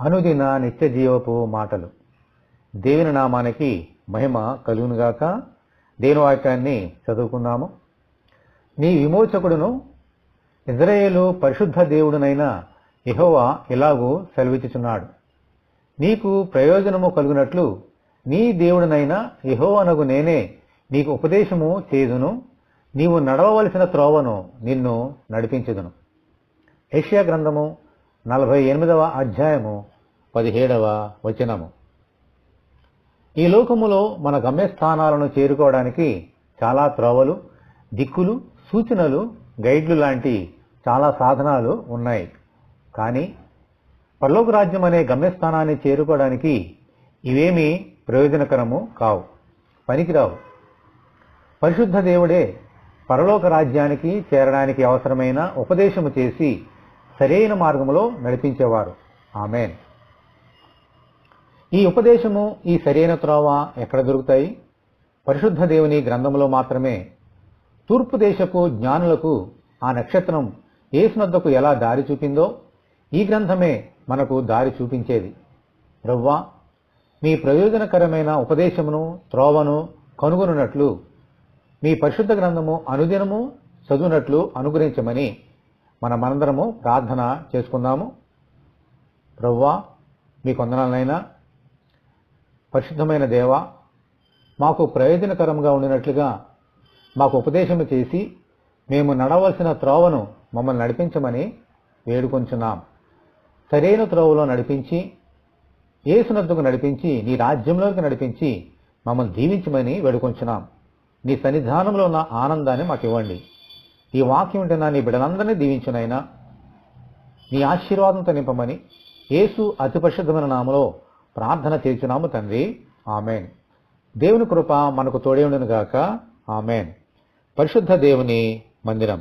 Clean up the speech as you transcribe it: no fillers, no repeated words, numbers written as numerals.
అనుదిన నిత్య జీవపు మాటలు. దేవుని నామానికి మహిమ కలుగునుగాక. దేవుని వాక్యాన్ని చదువుకుందాము. నీ విమోచకుడును ఇజ్రాయేలు పరిశుద్ధ దేవుడునైన యెహోవా ఇలాగూ సెలవిచ్చుచున్నాడు. నీకు ప్రయోజనము కలుగునట్లు నీ దేవుడునైన యెహోవానగు నేనే నీకు ఉపదేశము చేయుదును, నీవు నడవవలసిన త్రోవను నిన్ను నడిపించుదును. యెషయా గ్రంథము 48వ అధ్యాయము 17వ వచనము. ఈ లోకములో మన గమ్యస్థానాలను చేరుకోవడానికి చాలా త్రోవలు, దిక్కులు, సూచనలు, గైడ్లు లాంటి చాలా సాధనాలు ఉన్నాయి. కానీ పరలోక రాజ్యం అనే గమ్యస్థానాన్ని చేరుకోవడానికి ఇవేమీ ప్రయోజనకరము కావు, పనికిరావు. పరిశుద్ధ దేవుడే పరలోక రాజ్యానికి చేరడానికి అవసరమైన ఉపదేశము చేసి సరైన మార్గములో నడిపించేవారు. ఆమేన్. ఈ ఉపదేశము, ఈ సరైన త్రోవ ఎక్కడ దొరుకుతాయి? పరిశుద్ధ దేవుని గ్రంథములో మాత్రమే. తూర్పు దేశపు జ్ఞానులకు ఆ నక్షత్రం యేసునొద్దకు ఎలా దారి చూపిందో ఈ గ్రంథమే మనకు దారి చూపించేది. ప్రభువా, మీ ప్రయోజనకరమైన ఉపదేశమును, త్రోవను కనుగొనున్నట్లు మీ పరిశుద్ధ గ్రంథము అనుదినము చదువునట్లు అనుగ్రహించమని మనమందరము ప్రార్థన చేసుకుందాము. ప్రభువా, మీ వందనాలనైనా. పరిశుద్ధమైన దేవా, మాకు ప్రయోజనకరంగా ఉండినట్లుగా మాకు ఉపదేశము చేసి మేము నడవలసిన త్రోవను మమ్మల్ని నడిపించమని వేడుకొంచున్నాం. సరైన త్రోవలో నడిపించి, యేసునొద్దకు నడిపించి, నీ రాజ్యంలోకి నడిపించి మమ్మల్ని దీవించమని వేడుకొంచున్నాం. నీ సన్నిధానంలో ఉన్న ఆనందాన్ని మాకు ఇవ్వండి. ఈ వాక్యం ఉంటున్నా నీ బిడ్డలందరినీ దీవించునైనా, నీ ఆశీర్వాదంతో నింపమని యేసు అతి పరిశుద్ధమైన నామములో ప్రార్థన చేయుచున్నాము తండ్రి. ఆమేన్. దేవుని కృప మనకు తోడే ఉండును గాక. ఆమేన్. పరిశుద్ధ దేవుని మందిరం.